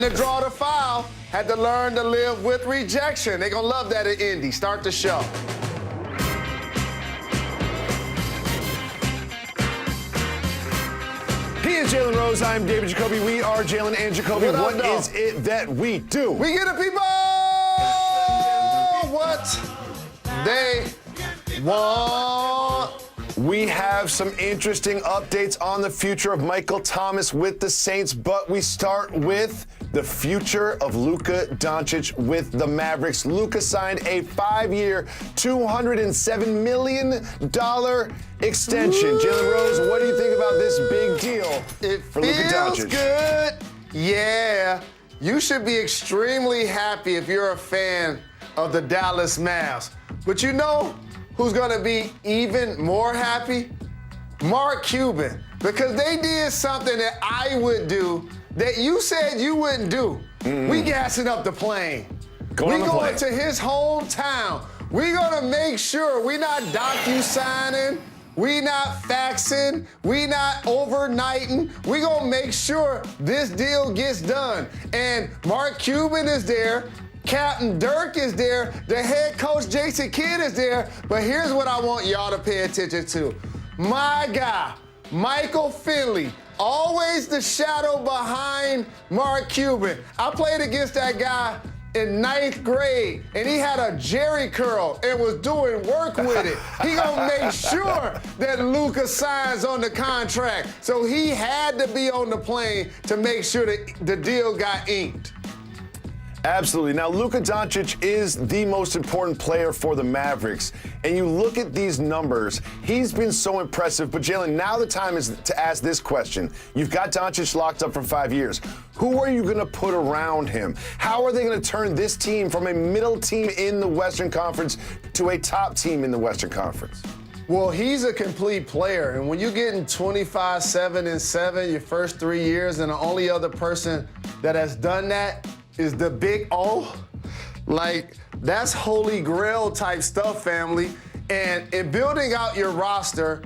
To draw the foul, had to learn to live with rejection. They're going to love that at Indy. Start the show. He is Jalen Rose. I'm David Jacoby. We are Jalen and Jacoby. What is it that we do? We get the people what they want. We have some interesting updates on the future of Michael Thomas with the Saints, but we start with the future of Luka Doncic with the Mavericks. Luka signed a 5-year, $207 million extension. Jalen Rose, what do you think about this big deal for Luka Doncic? It feels good. Yeah. You should be extremely happy if you're a fan of the Dallas Mavs. But you know who's going to be even more happy? Mark Cuban. Because they did something that I would do that you said you wouldn't do. We gassing up the plane. We going to his hometown. We gonna make sure we not docu-signing, we not faxing, we not overnighting. We gonna make sure this deal gets done. And Mark Cuban is there, Captain Dirk is there, the head coach Jason Kidd is there. But here's what I want y'all to pay attention to. My guy, Michael Finley, always the shadow behind Mark Cuban. I played against that guy in 9th grade, and he had a jerry curl and was doing work with it. He gonna make sure that Luka signs on the contract. So he had to be on the plane to make sure that the deal got inked. Absolutely. Now, Luka Doncic is the most important player for the Mavericks. And you look at these numbers, he's been so impressive. But, Jalen, now the time is to ask this question. You've got Doncic locked up for 5 years. Who are you going to put around him? How are they going to turn this team from a middle team in the Western Conference to a top team in the Western Conference? Well, he's a complete player. And when you're getting 25, 7, and 7 your first 3 years, and the only other person that has done that is the big O. Like, that's holy grail type stuff, family. And in building out your roster,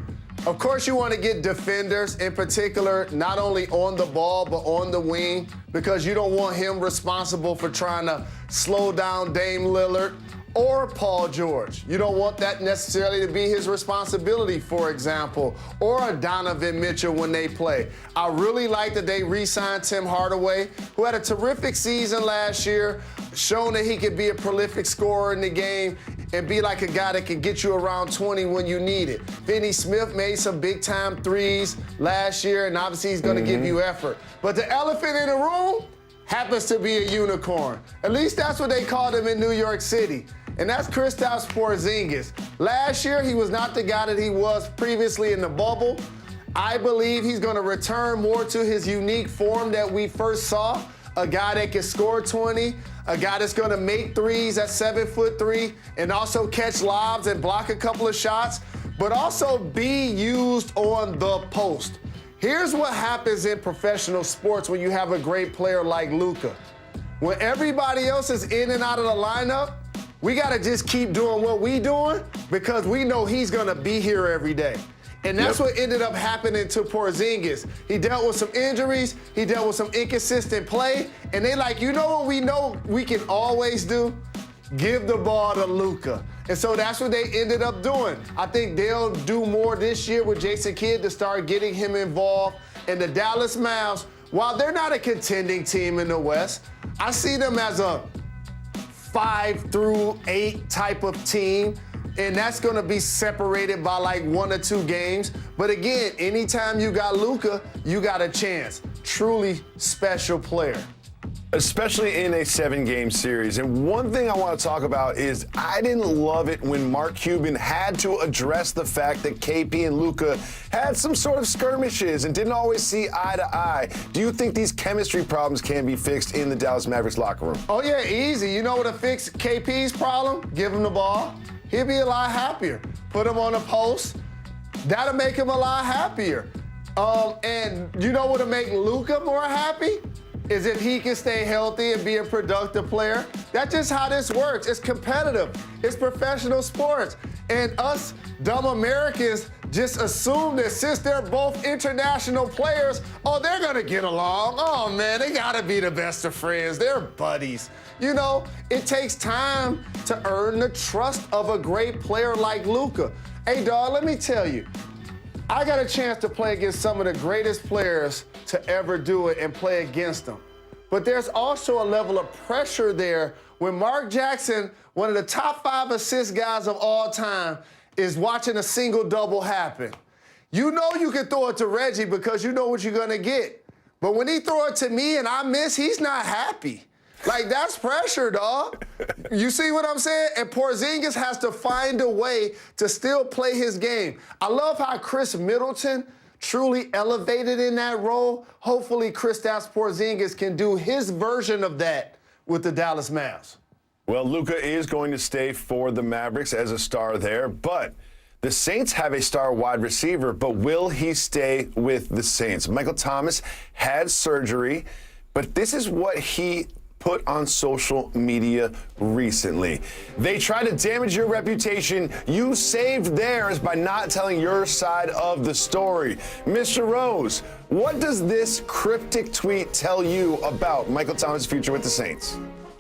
of course you want to get defenders in particular, not only on the ball, but on the wing, because you don't want him responsible for trying to slow down Dame Lillard or Paul George. You don't want that necessarily to be his responsibility, for example, or a Donovan Mitchell when they play. I really like that they re-signed Tim Hardaway, who had a terrific season last year, shown that he could be a prolific scorer in the game and be like a guy that can get you around 20 when you need it. Finney Smith made some big-time threes last year, and obviously he's going to give you effort. But the elephant in the room happens to be a unicorn. At least that's what they called him in New York City. And that's Kristaps Porzingis. Last year, he was not the guy that he was previously in the bubble. I believe he's going to return more to his unique form that we first saw. A guy that can score 20, a guy that's going to make threes at 7'3", and also catch lobs and block a couple of shots, but also be used on the post. Here's what happens in professional sports when you have a great player like Luka. When everybody else is in and out of the lineup, we got to just keep doing what we doing because we know he's going to be here every day. And that's what ended up happening to Porzingis. He dealt with some injuries. He dealt with some inconsistent play. And they like, you know what we know we can always do? Give the ball to Luka. And so that's what they ended up doing. I think they'll do more this year with Jason Kidd to start getting him involved. And the Dallas Mavs, while they're not a contending team in the West, I see them as a 5 through 8 type of team, and that's going to be separated by like 1 or 2 games. But again, anytime you got Luka, you got a chance. Truly special player. Especially in a 7-game series. And one thing I want to talk about is I didn't love it when Mark Cuban had to address the fact that KP and Luka had some sort of skirmishes and didn't always see eye to eye. Do you think these chemistry problems can be fixed in the Dallas Mavericks locker room? Oh, yeah, easy. You know what to fix KP's problem? Give him the ball. He'll be a lot happier. Put him on a post. That'll make him a lot happier. And you know what'll make Luka more happy? Is if he can stay healthy and be a productive player. That's just how this works. It's competitive. It's professional sports. And us dumb Americans just assume that since they're both international players, oh, they're gonna get along. Oh man, they gotta be the best of friends. They're buddies. You know, it takes time to earn the trust of a great player like Luka. Hey, dog, let me tell you, I got a chance to play against some of the greatest players to ever do it and play against them. But there's also a level of pressure there when Mark Jackson, one of the top 5 assist guys of all time, is watching a single double happen. You know you can throw it to Reggie because you know what you're gonna get. But when he throw it to me and I miss, he's not happy. Like, that's pressure, dog. You see what I'm saying? And Porzingis has to find a way to still play his game. I love how Chris Middleton truly elevated in that role. Hopefully, Kristaps Porzingis can do his version of that with the Dallas Mavs. Well, Luka is going to stay for the Mavericks as a star there, but the Saints have a star wide receiver, but will he stay with the Saints? Michael Thomas had surgery, but this is what he put on social media recently. They try to damage your reputation. You saved theirs by not telling your side of the story. Mr. Rose, what does this cryptic tweet tell you about Michael Thomas' future with the Saints?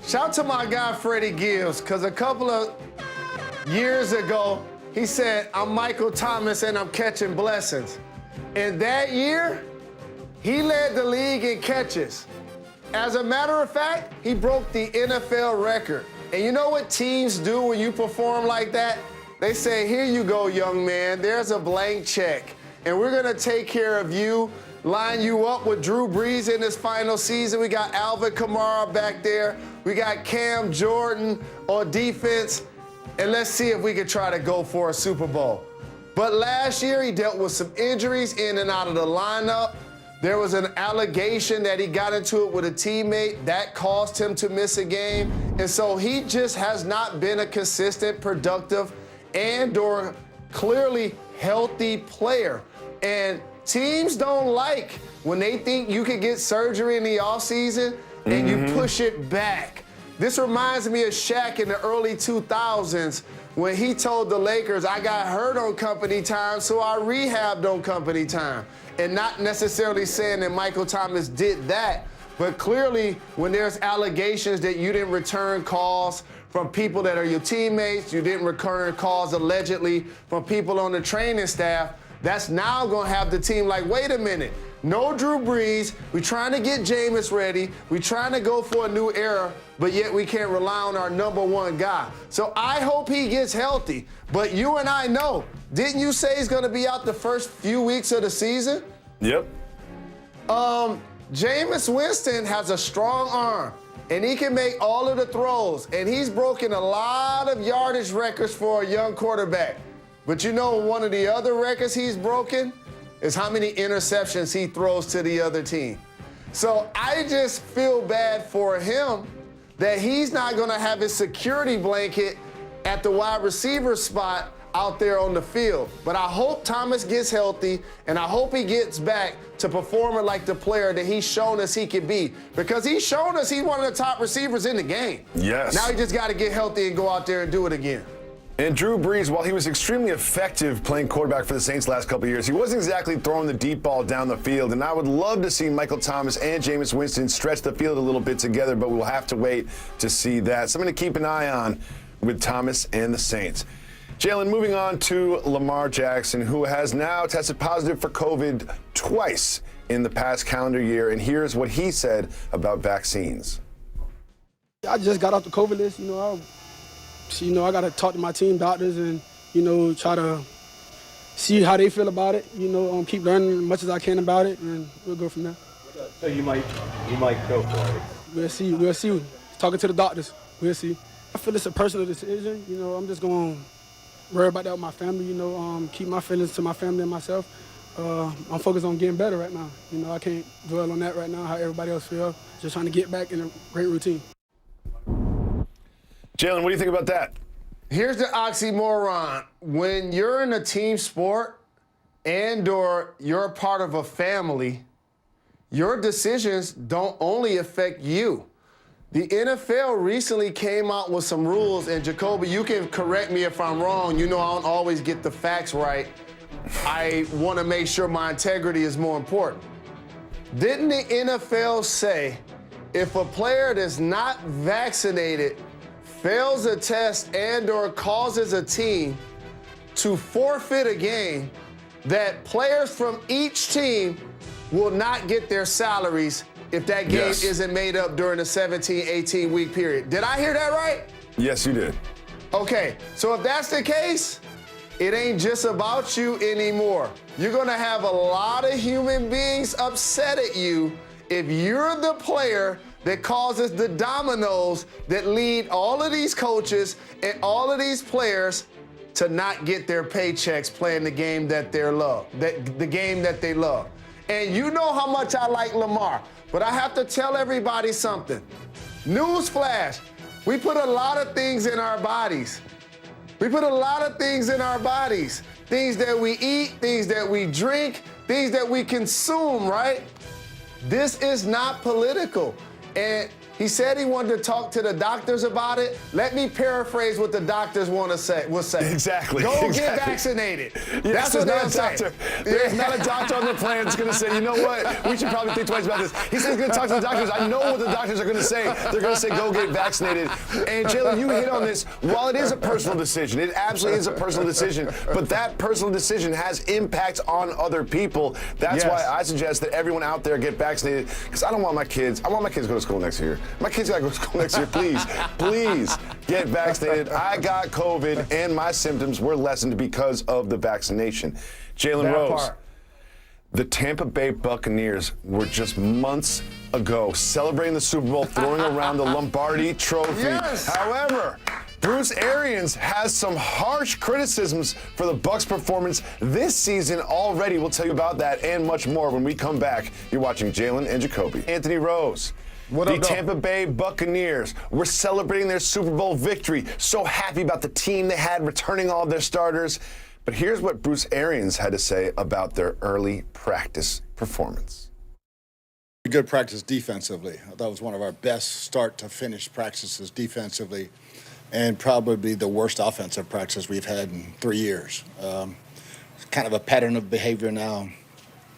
Shout out to my guy, Freddie Gibbs, because a couple of years ago, he said, I'm Michael Thomas and I'm catching blessings. And that year, he led the league in catches. As a matter of fact, he broke the NFL record. And you know what teams do when you perform like that? They say, here you go, young man, there's a blank check. And we're gonna take care of you, line you up with Drew Brees in his final season. We got Alvin Kamara back there. We got Cam Jordan on defense. And let's see if we can try to go for a Super Bowl. But last year, he dealt with some injuries in and out of the lineup. There was an allegation that he got into it with a teammate. That caused him to miss a game. And so he just has not been a consistent, productive, and/or clearly healthy player. And teams don't like when they think you could get surgery in the offseason and you push it back. This reminds me of Shaq in the early 2000s when he told the Lakers, I got hurt on company time, so I rehabbed on company time. And not necessarily saying that Michael Thomas did that, but clearly when there's allegations that you didn't return calls from people that are your teammates, you didn't return calls allegedly from people on the training staff, that's now going to have the team like, wait a minute, no Drew Brees, we're trying to get Jameis ready, we're trying to go for a new era, but yet we can't rely on our number one guy. So I hope he gets healthy, but you and I know, didn't you say he's going to be out the first few weeks of the season? Yep. Jameis Winston has a strong arm, and he can make all of the throws, and he's broken a lot of yardage records for a young quarterback. But you know one of the other records he's broken is how many interceptions he throws to the other team. So I just feel bad for him that he's not going to have his security blanket at the wide receiver spot out there on the field. But I hope Thomas gets healthy, and I hope he gets back to performing like the player that he's shown us he can be. Because he's shown us he's one of the top receivers in the game. Yes. Now he just got to get healthy and go out there and do it again. And Drew Brees, while he was extremely effective playing quarterback for the Saints last couple of years, he wasn't exactly throwing the deep ball down the field. And I would love to see Michael Thomas and Jameis Winston stretch the field a little bit together, but we'll have to wait to see that. Something to keep an eye on with Thomas and the Saints. Jalen, moving on to Lamar Jackson, who has now tested positive for COVID twice in the past calendar year. And here's what he said about vaccines. I just got off the COVID list, I got to talk to my team doctors and, try to see how they feel about it, keep learning as much as I can about it, and we'll go from there. So you might go for it. We'll see. Talking to the doctors, we'll see. I feel it's a personal decision, I'm just going to worry about that with my family, keep my feelings to my family and myself. I'm focused on getting better right now. I can't dwell on that right now, how everybody else feels. Just trying to get back in a great routine. Jalen, what do you think about that? Here's the oxymoron. When you're in a team sport and/or you're a part of a family, your decisions don't only affect you. The NFL recently came out with some rules, and Jacoby, you can correct me if I'm wrong. I don't always get the facts right. I want to make sure my integrity is more important. Didn't the NFL say if a player that's not vaccinated fails a test and or causes a team to forfeit a game, that players from each team will not get their salaries if that game isn't made up during a 17, 18-week period? Did I hear that right? Yes, you did. Okay, so if that's the case, it ain't just about you anymore. You're gonna have a lot of human beings upset at you if you're the player that causes the dominoes that lead all of these coaches and all of these players to not get their paychecks playing the game that they love, the game that they love. And you know how much I like Lamar, but I have to tell everybody something. Newsflash, we put a lot of things in our bodies. We put a lot of things in our bodies. Things that we eat, things that we drink, things that we consume, right? This is not political. And he said he wanted to talk to the doctors about it. Let me paraphrase what the doctors will say. Exactly. Go get vaccinated. Yes, That's what they'll say. There's not a doctor on the planet that's going to say, you know what, we should probably think twice about this. He said he's going to talk to the doctors. I know what the doctors are going to say. They're going to say, go get vaccinated. And Jalen, you hit on this. While it is a personal decision, it absolutely is a personal decision, but that personal decision has impact on other people. That's why I suggest that everyone out there get vaccinated, because I want my kids to go to school next year. My kids gotta go to school next year. Please get vaccinated. I got COVID and my symptoms were lessened because of the vaccination. Jalen Rose, the Tampa Bay Buccaneers were just months ago celebrating the Super Bowl, throwing around the Lombardi Trophy. Yes. However, Bruce Arians has some harsh criticisms for the Bucs' performance this season already. We'll tell you about that and much more when we come back. You're watching Jalen and Jacoby. Anthony Rose. The Tampa Bay Buccaneers were celebrating their Super Bowl victory. So happy about the team they had, returning all their starters. But here's what Bruce Arians had to say about their early practice performance. Good practice defensively. That was one of our best start-to-finish practices defensively, and probably the worst offensive practice we've had in 3 years. It's kind of a pattern of behavior now.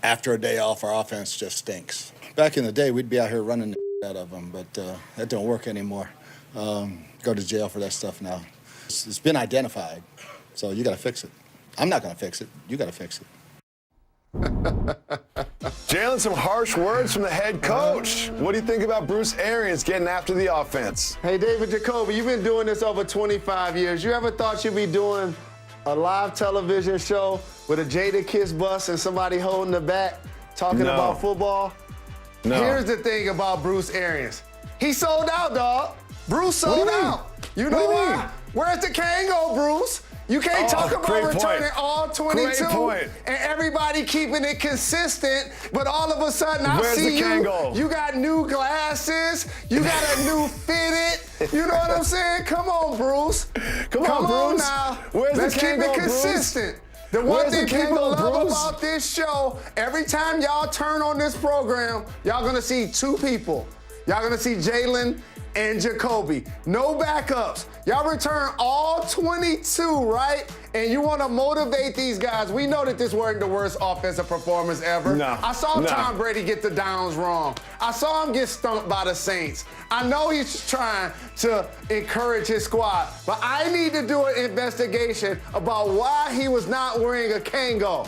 After a day off, our offense just stinks. Back in the day, we'd be out here running the out of them, but that don't work anymore. Go to jail for that stuff now. It's been identified, so you got to fix it. I'm not going to fix it. You got to fix it. Jalen, some harsh words from the head coach. What do you think about Bruce Arians getting after the offense? Hey, David Jacoby, you've been doing this over 25 years. You ever thought you'd be doing a live television show with a Jada Kiss bus and somebody holding the bat talking about football? No. Here's the thing about Bruce Arians. He sold out, dog. Bruce sold out. You know why? Where's the Kango, Bruce? You can't talk about returning all 22 and everybody keeping it consistent, but all of a sudden I see you got new glasses, you got a new fitted, you know what I'm saying? Come on, Bruce. Come on, Bruce. Now. Let's keep it consistent. The one thing people love about this show, every time y'all turn on this program, y'all gonna see two people. Y'all gonna see Jalen and Jacoby. No backups. Y'all return all 22, right? And you wanna motivate these guys. We know that this wasn't the worst offensive performance ever. No. I saw Tom Brady get the downs wrong. I saw him get stumped by the Saints. I know he's trying to encourage his squad, but I need to do an investigation about why he was not wearing a Kango.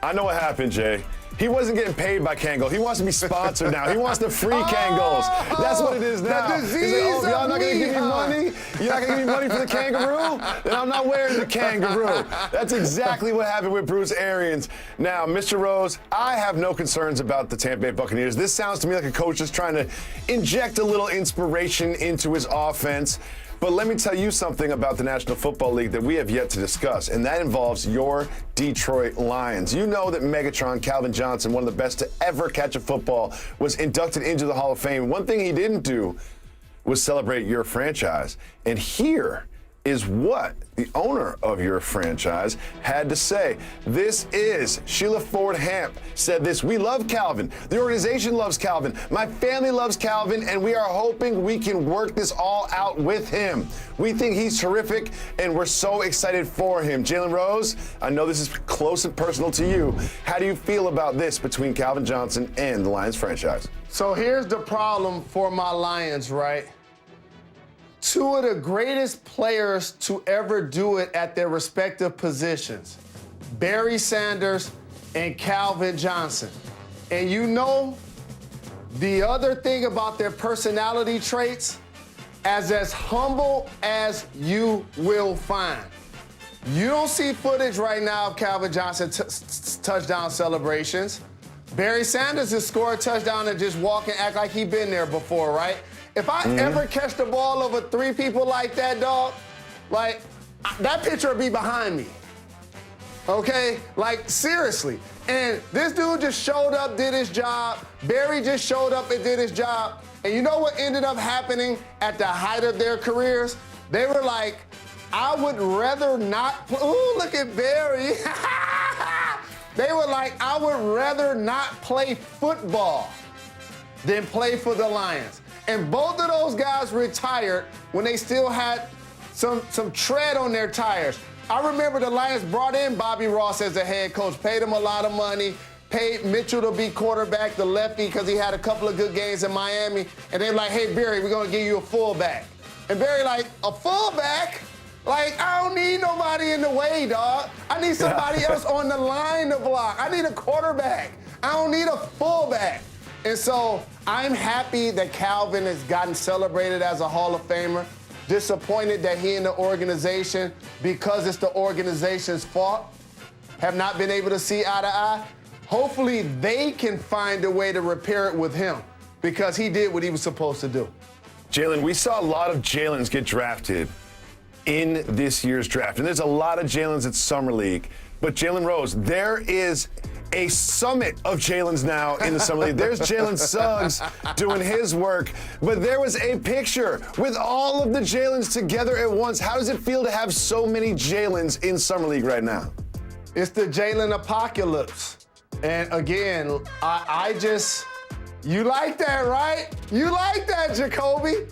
I know what happened, Jay. He wasn't getting paid by Kango. He wants to be sponsored now. He wants the free Kangos. That's what it is now. The disease y'all not going to give me money? You're not going to give me money for the kangaroo? Then I'm not wearing the kangaroo. That's exactly what happened with Bruce Arians. Now, Mr. Rose, I have no concerns about the Tampa Bay Buccaneers. This sounds to me like a coach just trying to inject a little inspiration into his offense. But let me tell you something about the National Football League that we have yet to discuss, and that involves your Detroit Lions. You know that Megatron Calvin Johnson, one of the best to ever catch a football, was inducted into the Hall of Fame. One thing he didn't do was celebrate your franchise. And here is what the owner of your franchise had to say. This is Sheila Ford Hamp said this: "We love Calvin. The organization loves Calvin. My family loves Calvin, and we are hoping we can work this all out with him. We think he's terrific, and we're so excited for him." Jalen Rose, I know this is close and personal to you. How do you feel about this between Calvin Johnson and the Lions franchise? So here's the problem for my Lions, right? Two of the greatest players to ever do it at their respective positions, Barry Sanders and Calvin Johnson. And you know, the other thing about their personality traits, as humble as you will find. You don't see footage right now of Calvin Johnson touchdown celebrations. Barry Sanders has scored a touchdown and just walk and act like he been there before, right? If I ever catch the ball over 3 people like that, dog, like, that picture would be behind me. Okay? Like, seriously. And this dude just showed up, did his job. Barry just showed up and did his job. And you know what ended up happening at the height of their careers? They were like, I would rather not. Ooh, look at Barry. They were like, I would rather not play football than play for the Lions. And both of those guys retired when they still had some tread on their tires. I remember the Lions brought in Bobby Ross as the head coach, paid him a lot of money, paid Mitchell to be quarterback, the lefty, because he had a couple of good games in Miami. And they're like, hey, Barry, we're going to give you a fullback. And Barry like, a fullback? Like, I don't need nobody in the way, dog. I need somebody else on the line to block. I need a quarterback. I don't need a fullback. And so I'm happy that Calvin has gotten celebrated as a Hall of Famer. Disappointed that he and the organization, because it's the organization's fault, have not been able to see eye to eye. Hopefully they can find a way to repair it with him, because he did what he was supposed to do. Jalen, we saw a lot of Jalens get drafted in this year's draft, and there's a lot of Jalens at Summer League. But Jalen Rose, there is a summit of Jalen's now in the Summer League. There's Jalen Suggs doing his work, but there was a picture with all of the Jalens together at once. How does it feel to have so many Jalens in Summer League right now? It's the Jalen apocalypse. And again, you like that, right? You like that, Jacoby?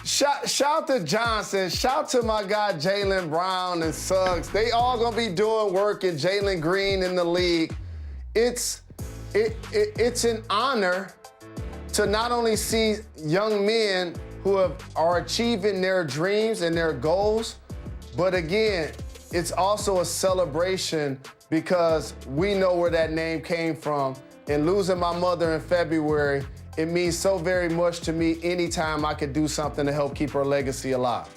Shout to Johnson, shout to my guy Jaylen Brown and Suggs. They all gonna be doing work, and Jalen Green in the league. It's an honor to not only see young men who are achieving their dreams and their goals, but again, it's also a celebration because we know where that name came from. And losing my mother in February, it means so very much to me anytime I could do something to help keep her legacy alive.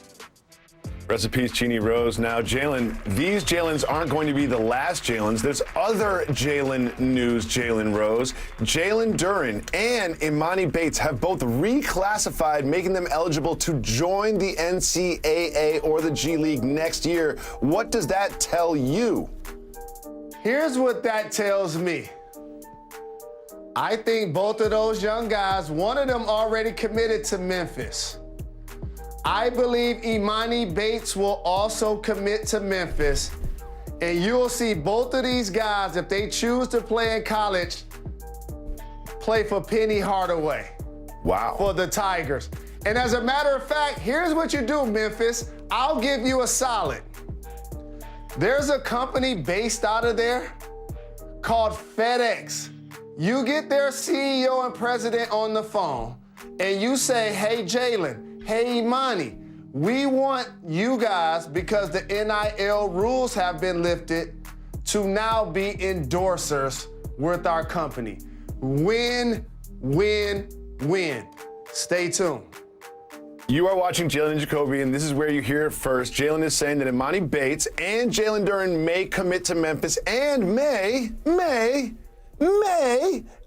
Rest in peace, Jeannie Rose. Now, Jalen, these Jalens aren't going to be the last Jalens. There's other Jalen news, Jalen Rose. Jalen Duren and Imani Bates have both reclassified, making them eligible to join the NCAA or the G League next year. What does that tell you? Here's what that tells me. I think both of those young guys, one of them already committed to Memphis. I believe Imani Bates will also commit to Memphis. And you'll see both of these guys, if they choose to play in college, play for Penny Hardaway. Wow. For the Tigers. And as a matter of fact, here's what you do, Memphis. I'll give you a solid. There's a company based out of there called FedEx. You get their CEO and president on the phone, and you say, hey, Jalen, hey, Imani, we want you guys, because the NIL rules have been lifted, to now be endorsers with our company. Win, win, win. Stay tuned. You are watching Jalen Jacoby, and this is where you hear it first. Jalen is saying that Imani Bates and Jalen Duren may commit to Memphis and may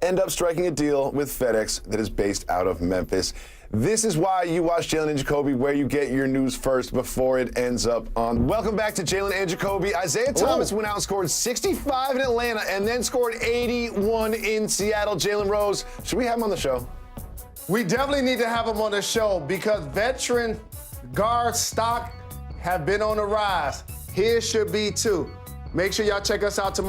end up striking a deal with FedEx that is based out of Memphis. This is why you watch Jalen and Jacoby, where you get your news first before it ends up on. Welcome back to Jalen and Jacoby. Isaiah Thomas went out and scored 65 in Atlanta and then scored 81 in Seattle. Jalen Rose, should we have him on the show? We definitely need to have him on the show because veteran guard stock have been on the rise. His should be too. Make sure y'all check us out tomorrow.